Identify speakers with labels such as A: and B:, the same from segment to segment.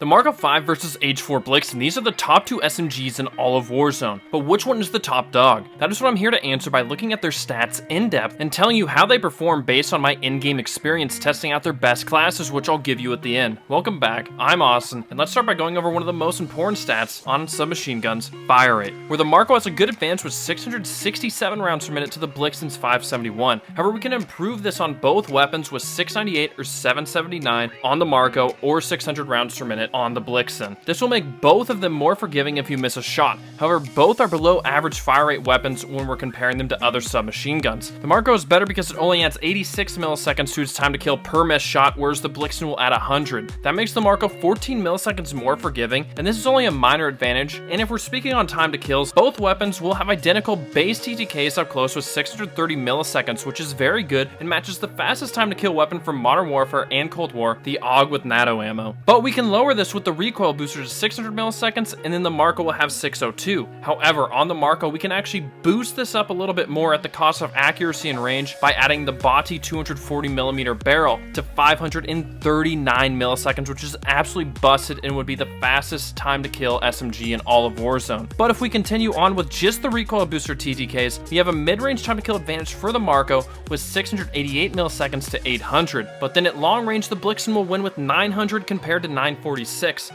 A: The Mark 5 versus H4 Blixen, these are the top two SMGs in all of Warzone, but which one is the top dog? That is what I'm here to answer by looking at their stats in depth and telling you how they perform based on my in-game experience testing out their best classes, which I'll give you at the end. Welcome back, I'm Austin, and let's start by going over one of the most important stats on submachine guns, fire rate, where the Mark has a good advantage with 667 rounds per minute to the Blixen's 571. However, we can improve this on both weapons with 698 or 779 on the Mark or 600 rounds per minute on the Blixen. This will make both of them more forgiving if you miss a shot. However, both are below average fire rate weapons when we're comparing them to other submachine guns. The Mark is better because it only adds 86 milliseconds to its time to kill per missed shot, whereas the Blixen will add 100. That makes the Mark 14 milliseconds more forgiving, and this is only a minor advantage. And if we're speaking on time to kills, both weapons will have identical base TTKs up close with 630 milliseconds, which is very good and matches the fastest time to kill weapon from Modern Warfare and Cold War, the AUG with NATO ammo. But we can lower this with the recoil booster to 600 milliseconds, and then the Mark will have 602. However, on the Mark, we can actually boost this up a little bit more at the cost of accuracy and range by adding the Bati 240mm barrel to 539 milliseconds, which is absolutely busted and would be the fastest time to kill SMG in all of Warzone. But if we continue on with just the recoil booster TTKs, we have a mid-range time to kill advantage for the Mark with 688 milliseconds to 800. But then at long range, the Blixen will win with 900 compared to 946.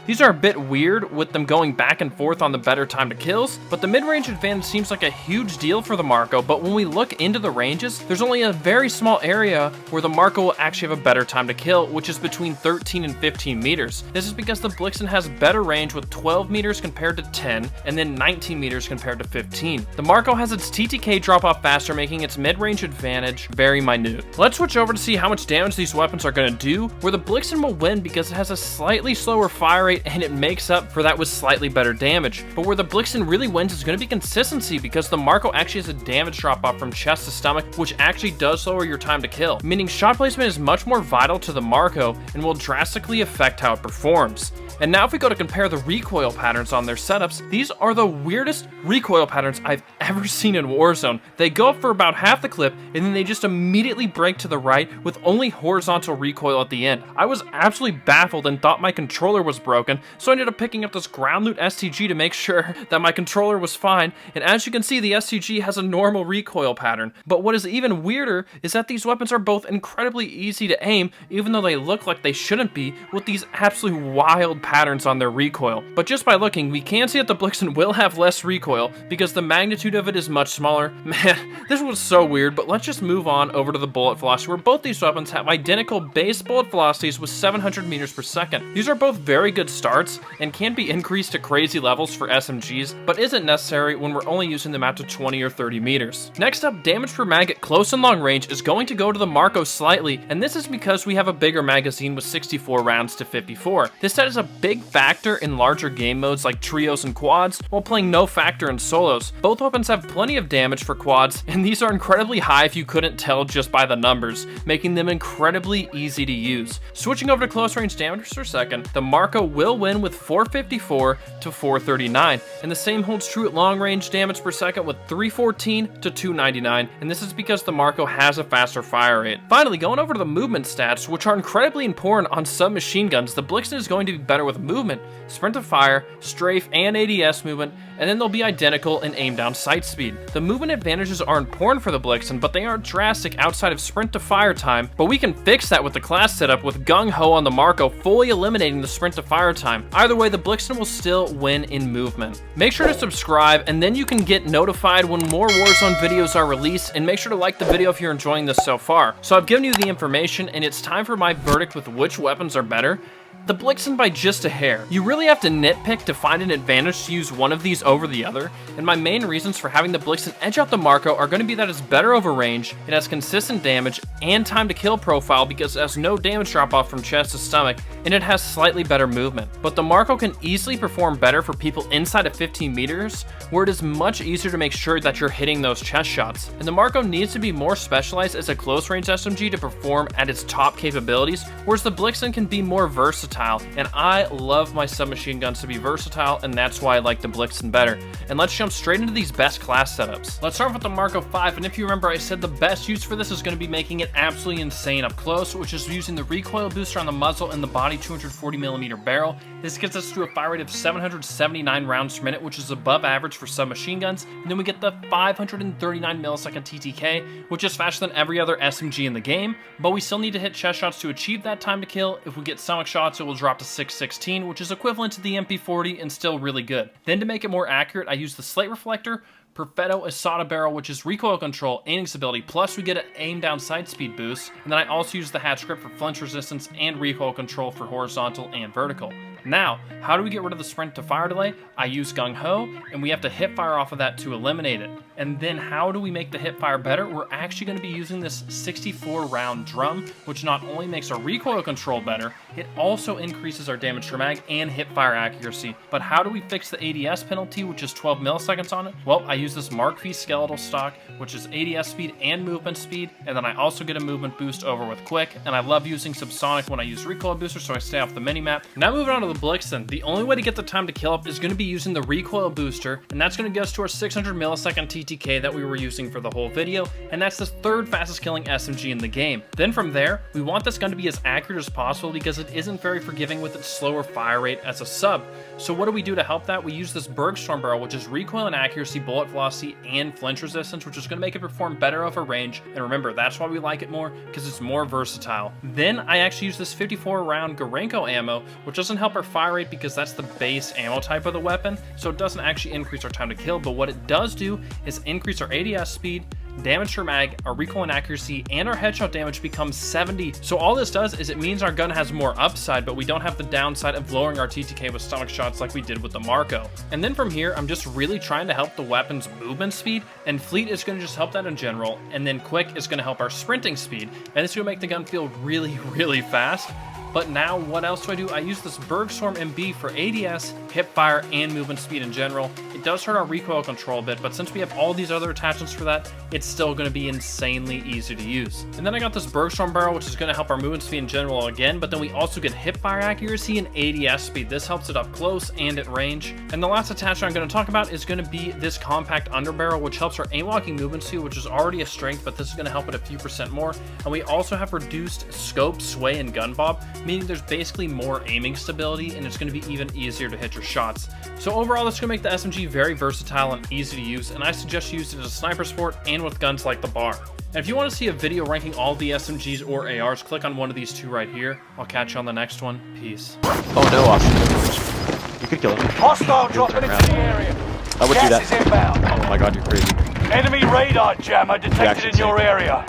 A: These are a bit weird with them going back and forth on the better time to kills, but the mid-range advantage seems like a huge deal for the Mark, but when we look into the ranges, there's only a very small area where the Mark will actually have a better time to kill, which is between 13 and 15 meters. This is because the Blixen has better range with 12 meters compared to 10, and then 19 meters compared to 15. The Mark has its TTK drop off faster, making its mid-range advantage very minute. Let's switch over to see how much damage these weapons are going to do, where the Blixen will win because it has a slightly slower fire rate and it makes up for that with slightly better damage. But where the Blixen really wins is going to be consistency, because the Mark actually has a damage drop off from chest to stomach, which actually does lower your time to kill, meaning shot placement is much more vital to the Mark and will drastically affect how it performs. And now if we go to compare the recoil patterns on their setups, these are the weirdest recoil patterns I've ever seen in Warzone. They go up for about half the clip, and then they just immediately break to the right with only horizontal recoil at the end. I was absolutely baffled and thought my controller was broken, so I ended up picking up this ground loot STG to make sure that my controller was fine, and as you can see, the STG has a normal recoil pattern. But what is even weirder is that these weapons are both incredibly easy to aim, even though they look like they shouldn't be, with these absolutely wild patterns on their recoil. But just by looking, we can see that the Blixen will have less recoil because the magnitude of it is much smaller. Man, this was so weird, but let's just move on over to the bullet velocity, where both these weapons have identical base bullet velocities with 700 meters per second. These are both very good starts and can be increased to crazy levels for SMGs, but isn't necessary when we're only using them out to 20 or 30 meters. Next up, damage per mag at close and long range is going to go to the Mark slightly, and this is because we have a bigger magazine with 64 rounds to 54. This stat is a big factor in larger game modes like trios and quads, while playing no factor in solos. Both weapons have plenty of damage for quads, and these are incredibly high if you couldn't tell just by the numbers, making them incredibly easy to use. Switching over to close range damage per second, the Mark will win with 454 to 439, and the same holds true at long range damage per second with 314 to 299, and this is because the Mark has a faster fire rate. Finally, going over to the movement stats, which are incredibly important on submachine guns, the Blixen is going to be better with movement, sprint to fire, strafe, and ADS movement, and then they'll be identical in aim down sight speed. The movement advantages are important for the Blixen, but they aren't drastic outside of sprint to fire time, but we can fix that with the class setup with Gung Ho on the Mark fully eliminating the sprint to fire time. Either way, the Blixen will still win in movement. Make sure to subscribe, and then you can get notified when more Warzone videos are released, and make sure to like the video if you're enjoying this so far. So I've given you the information, and it's time for my verdict with which weapons are better. The Blixen by just a hair. You really have to nitpick to find an advantage to use one of these over the other, and my main reasons for having the Blixen edge out the Mark are going to be that it's better over range, it has consistent damage and time to kill profile because it has no damage drop off from chest to stomach, and it has slightly better movement. But the Mark can easily perform better for people inside of 15 meters, where it is much easier to make sure that you're hitting those chest shots. And the Mark needs to be more specialized as a close range SMG to perform at its top capabilities, whereas the Blixen can be more versatile versatile, and I love my submachine guns to be versatile, and that's why I like the Blixen better. And let's jump straight into these best class setups. Let's start with the Mark 5, and if you remember, I said the best use for this is going to be making it absolutely insane up close, which is using the recoil booster on the muzzle and the body 240mm barrel, This gets us to a fire rate of 779 rounds per minute, which is above average for submachine guns. And then we get the 539 millisecond TTK, which is faster than every other SMG in the game, but we still need to hit chest shots to achieve that time to kill. If we get stomach shots, it will drop to 616, which is equivalent to the MP40 and still really good. Then to make it more accurate, I use the slate reflector, Perfetto Asada barrel, which is recoil control, aiming stability, plus we get an aim down sight speed boost, and then I also use the hatch grip for flinch resistance and recoil control for horizontal and vertical. Now, how do we get rid of the sprint to fire delay? I use Gung Ho, and we have to hip fire off of that to eliminate it. And then how do we make the hip fire better? We're actually going to be using this 64 round drum, which not only makes our recoil control better, it also increases our damage per mag and hip fire accuracy. But how do we fix the ADS penalty, which is 12 milliseconds on it? Well, I use this Mark V skeletal stock, which is ADS speed and movement speed, and then I also get a movement boost over with quick, and I love using subsonic when I use recoil booster, so I stay off the minimap. Now moving on to the Blixen, the only way to get the time to kill up is going to be using the recoil booster, and that's going to get us to our 600 millisecond TTK that we were using for the whole video, and that's the third fastest killing SMG in the game. Then from there, we want this gun to be as accurate as possible because it isn't very forgiving with its slower fire rate as a sub. So what do we do to help that? We use this Bergstorm barrel, which is recoil and accuracy, bullet velocity, and flinch resistance, which is going to make it perform better over range. And remember, that's why we like it more, because it's more versatile. Then I actually use this 54 round Gorenko ammo, which doesn't help our fire rate because that's the base ammo type of the weapon, so it doesn't actually increase our time to kill, but what it does do is increase our ADS speed, damage per mag, our recoil and accuracy, and our headshot damage becomes 70. So all this does is it means our gun has more upside, but we don't have the downside of lowering our TTK with stomach shots like we did with the Marco. And then from here, I'm just really trying to help the weapon's movement speed, and fleet is going to just help that in general, and then quick is going to help our sprinting speed, and it's going to make the gun feel really, really fast. But now, what else do I do? I use this Bergstorm MB for ADS, hip fire, and movement speed in general. It does hurt our recoil control a bit, but since we have all these other attachments for that, it's still going to be insanely easy to use. And then I got this Bergstorm barrel, which is going to help our movement speed in general again, but then we also get hip fire accuracy and ADS speed. This helps it up close and at range. And the last attachment I'm going to talk about is going to be this compact underbarrel, which helps our aim locking movement speed, which is already a strength, but this is going to help it a few percent more. And we also have reduced scope, sway, and gun bob, meaning there's basically more aiming stability, and it's going to be even easier to hit your shots. So overall, this is going to make the SMG very versatile and easy to use, and I suggest you use it as a sniper sport and with guns like the Bar. And if you want to see a video ranking all the SMGs or ARs, click on one of these two right here. I'll catch you on the next one. Peace.
B: Oh no, Austin. You could kill him.
C: Hostile dropping into the area.
B: I would do that.
C: Gas is inbound.
B: Oh my god, you're crazy.
C: Enemy radar jammer detected in your area.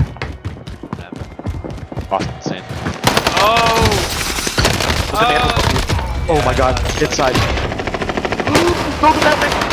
B: Austin, insane.
A: Oh!
B: Oh my god, inside. Go to that thing!